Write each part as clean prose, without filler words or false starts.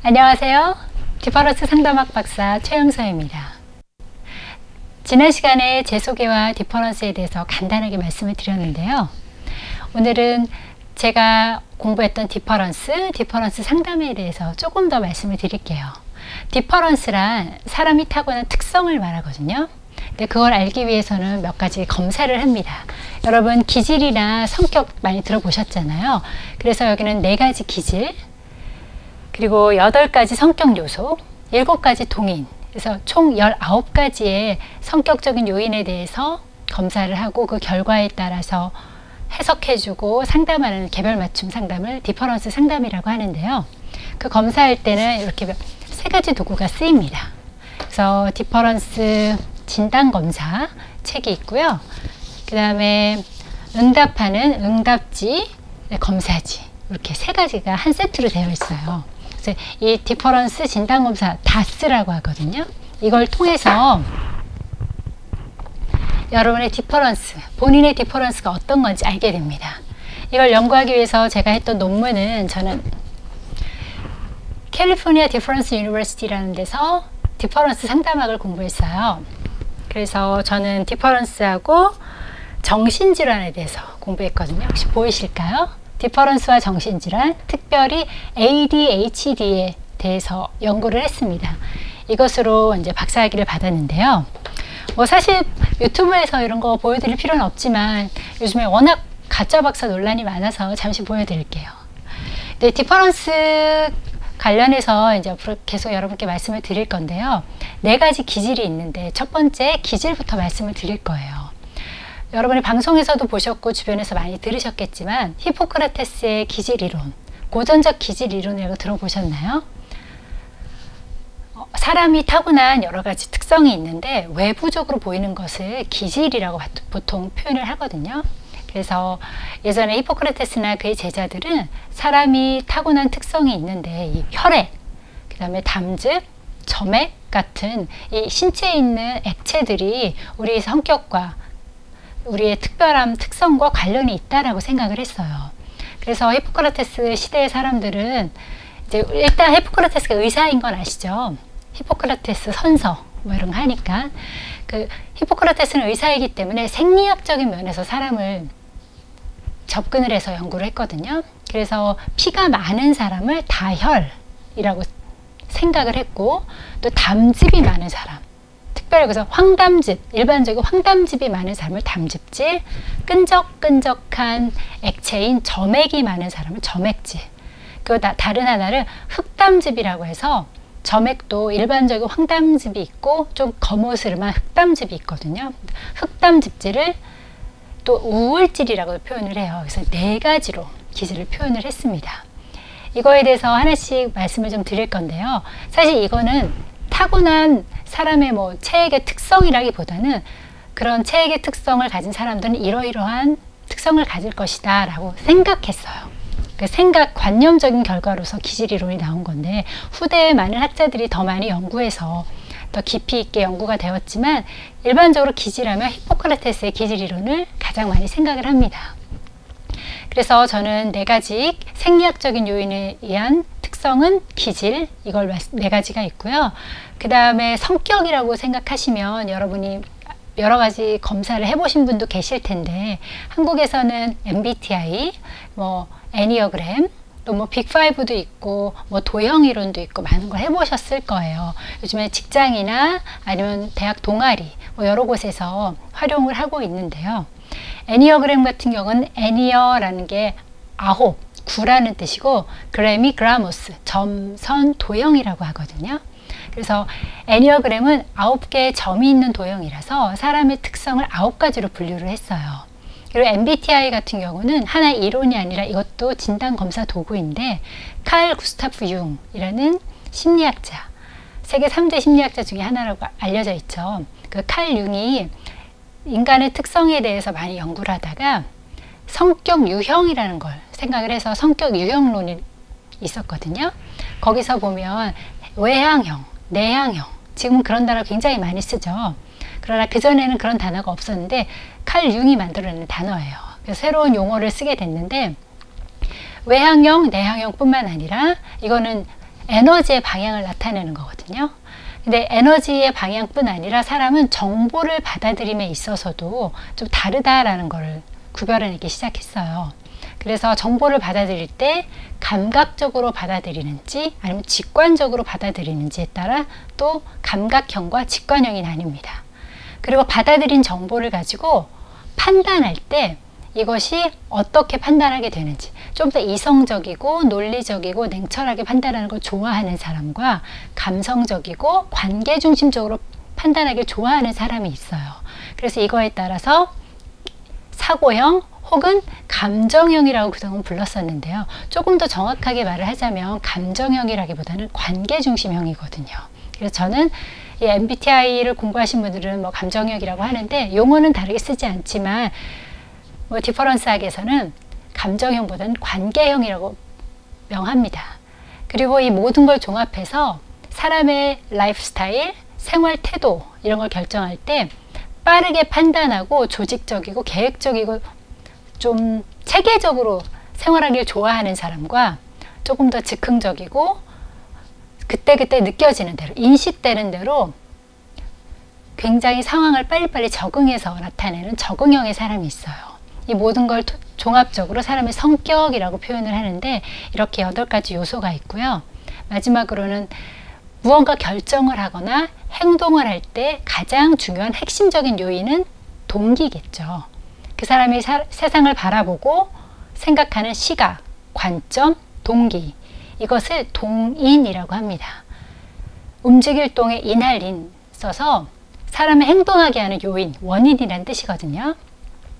안녕하세요. 디퍼런스 상담학 박사 최영서입니다. 지난 시간에 제 소개와 디퍼런스에 대해서 간단하게 말씀을 드렸는데요. 오늘은 제가 공부했던 디퍼런스 상담에 대해서 조금 더 말씀을 드릴게요. 디퍼런스란 사람이 타고난 특성을 말하거든요. 근데 그걸 알기 위해서는 몇 가지 검사를 합니다. 여러분 기질이나 성격 많이 들어보셨잖아요. 그래서 여기는 4가지 기질, 그리고 8가지 성격 요소, 7가지 동인, 그래서 총 19가지의 성격적인 요인에 대해서 검사를 하고 그 결과에 따라서 해석해주고 상담하는 개별 맞춤 상담을 디퍼런스 상담이라고 하는데요. 그 검사할 때는 이렇게 3가지 도구가 쓰입니다. 그래서 디퍼런스 진단검사 책이 있고요. 그 다음에 응답하는 응답지, 검사지, 이렇게 3가지가 한 세트로 되어 있어요. 그래서 이 디퍼런스 진단검사 DAS라고 하거든요. 이걸 통해서 여러분의 디퍼런스, 본인의 디퍼런스가 어떤 건지 알게 됩니다. 이걸 연구하기 위해서 제가 했던 논문은 저는 캘리포니아 디퍼런스 유니버시티라는 데서 디퍼런스 상담학을 공부했어요. 그래서 저는 디퍼런스하고 정신질환에 대해서 공부했거든요. 혹시 보이실까요? 디퍼런스와 정신질환, 특별히 ADHD에 대해서 연구를 했습니다. 이것으로 이제 박사학위를 받았는데요. 뭐 사실 유튜브에서 이런 거 보여드릴 필요는 없지만 요즘에 워낙 가짜 박사 논란이 많아서 잠시 보여드릴게요. 네, 디퍼런스 관련해서 이제 앞으로 계속 여러분께 말씀을 드릴 건데요. 4가지 기질이 있는데 첫 번째 기질부터 말씀을 드릴 거예요. 여러분이 방송에서도 보셨고 주변에서 많이 들으셨겠지만 히포크라테스의 기질이론, 고전적 기질이론이라고 들어보셨나요? 사람이 타고난 여러 가지 특성이 있는데 외부적으로 보이는 것을 기질이라고 보통 표현을 하거든요. 그래서 예전에 히포크라테스나 그의 제자들은 사람이 타고난 특성이 있는데 이 혈액, 그 다음에 담즙, 점액 같은 이 신체에 있는 액체들이 우리의 성격과 우리의 특별한 특성과 관련이 있다라고 생각을 했어요. 그래서 히포크라테스 시대의 사람들은 이제 일단 히포크라테스가 의사인 건 아시죠? 히포크라테스 선서 뭐 이런 거 하니까 그 히포크라테스는 의사이기 때문에 생리학적인 면에서 사람을 접근을 해서 연구를 했거든요. 그래서 피가 많은 사람을 다혈이라고 생각을 했고 또 담즙이 많은 사람, 특별히 그래서 황담즙, 일반적으로 황담즙이 많은 사람을 담즙질, 끈적끈적한 액체인 점액이 많은 사람을 점액질, 그 다른 하나를 흑담즙이라고 해서 점액도 일반적인 황담즙이 있고 좀 거무스름한 흑담즙이 있거든요. 흑담즙질을 또 우울질이라고 표현을 해요. 그래서 4가지로 기질을 표현을 했습니다. 이거에 대해서 하나씩 말씀을 좀 드릴 건데요. 사실 이거는 타고난 사람의 뭐 체액의 특성이라기보다는 그런 체액의 특성을 가진 사람들은 이러이러한 특성을 가질 것이다 라고 생각했어요. 그 생각, 관념적인 결과로서 기질이론이 나온 건데 후대에 많은 학자들이 더 많이 연구해서 더 깊이 있게 연구가 되었지만 일반적으로 기질하면 히포크라테스의 기질이론을 가장 많이 생각을 합니다. 그래서 저는 4가지 생리학적인 요인에 의한 특성은 기질, 이걸 4가지가 있고요. 그 다음에 성격이라고 생각하시면 여러분이 여러 가지 검사를 해보신 분도 계실 텐데 한국에서는 MBTI, 뭐 애니어그램, 또 뭐 빅5도 있고 뭐 도형 이론도 있고 많은 걸 해보셨을 거예요. 요즘에 직장이나 아니면 대학 동아리 뭐 여러 곳에서 활용을 하고 있는데요. 애니어그램 같은 경우는 애니어라는 게 9, 9라는 뜻이고 그램이 그라모스, 점선 도형이라고 하거든요. 그래서 애니어그램은 9개의 점이 있는 도형이라서 사람의 특성을 9가지로 분류를 했어요. 그리고 MBTI 같은 경우는 하나의 이론이 아니라 이것도 진단검사 도구인데 칼 구스타프 융이라는 심리학자, 세계 3대 심리학자 중에 하나라고 알려져 있죠. 그 칼 융이 인간의 특성에 대해서 많이 연구를 하다가 성격 유형이라는 걸 생각을 해서 성격 유형론이 있었거든요. 거기서 보면 외향형, 내향형, 지금 그런 단어 굉장히 많이 쓰죠. 그러나 그전에는 그런 단어가 없었는데 칼 융이 만들어낸 단어예요. 그래서 새로운 용어를 쓰게 됐는데 외향형, 내향형 뿐만 아니라 이거는 에너지의 방향을 나타내는 거거든요. 근데 에너지의 방향뿐 아니라 사람은 정보를 받아들임에 있어서도 좀 다르다라는 거를 구별해내기 시작했어요. 그래서 정보를 받아들일 때 감각적으로 받아들이는지 아니면 직관적으로 받아들이는지에 따라 또 감각형과 직관형이 나뉩니다. 그리고 받아들인 정보를 가지고 판단할 때 이것이 어떻게 판단하게 되는지, 좀 더 이성적이고 논리적이고 냉철하게 판단하는 걸 좋아하는 사람과 감성적이고 관계 중심적으로 판단하기 좋아하는 사람이 있어요. 그래서 이거에 따라서 사고형 혹은 감정형이라고 그동안 불렀었는데요. 조금 더 정확하게 말을 하자면 감정형이라기보다는 관계 중심형이거든요. 그래서 저는 이 MBTI를 공부하신 분들은 뭐 감정형이라고 하는데 용어는 다르게 쓰지 않지만 뭐 디퍼런스학에서는 감정형보다는 관계형이라고 명합니다. 그리고 이 모든 걸 종합해서 사람의 라이프 스타일, 생활 태도 이런 걸 결정할 때 빠르게 판단하고 조직적이고 계획적이고 좀 체계적으로 생활하기를 좋아하는 사람과 조금 더 즉흥적이고 그때그때 느껴지는 대로, 인식되는 대로 굉장히 상황을 빨리빨리 적응해서 나타내는 적응형의 사람이 있어요. 이 모든 걸 종합적으로 사람의 성격이라고 표현을 하는데 이렇게 8가지 요소가 있고요. 마지막으로는 무언가 결정을 하거나 행동을 할 때 가장 중요한 핵심적인 요인은 동기겠죠. 그 사람이 세상을 바라보고 생각하는 시각, 관점, 동기, 이것을 동인이라고 합니다. 움직일 동에 인할 인 써서 사람을 행동하게 하는 요인, 원인이라는 뜻이거든요.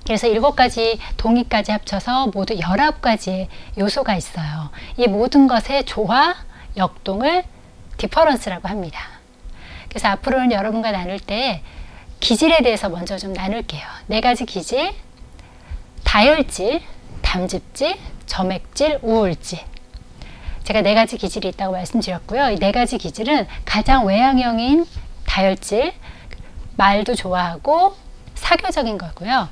그래서 7가지 동의까지 합쳐서 모두 19가지의 요소가 있어요. 이 모든 것의 조화, 역동을 디퍼런스라고 합니다. 그래서 앞으로는 여러분과 나눌 때 기질에 대해서 먼저 좀 나눌게요. 4가지 기질, 다혈질, 담즙질, 점액질, 우울질. 제가 4가지 기질이 있다고 말씀드렸고요. 이 4가지 기질은 가장 외향형인 다혈질, 말도 좋아하고 사교적인 거고요.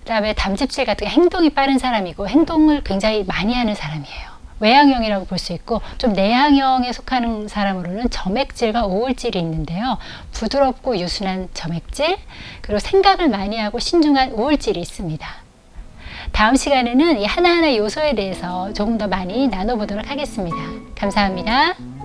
그 다음에 담즙질 같은 행동이 빠른 사람이고 행동을 굉장히 많이 하는 사람이에요. 외향형이라고 볼 수 있고 좀 내향형에 속하는 사람으로는 점액질과 우울질이 있는데요. 부드럽고 유순한 점액질, 그리고 생각을 많이 하고 신중한 우울질이 있습니다. 다음 시간에는 이 하나하나 요소에 대해서 조금 더 많이 나눠보도록 하겠습니다. 감사합니다.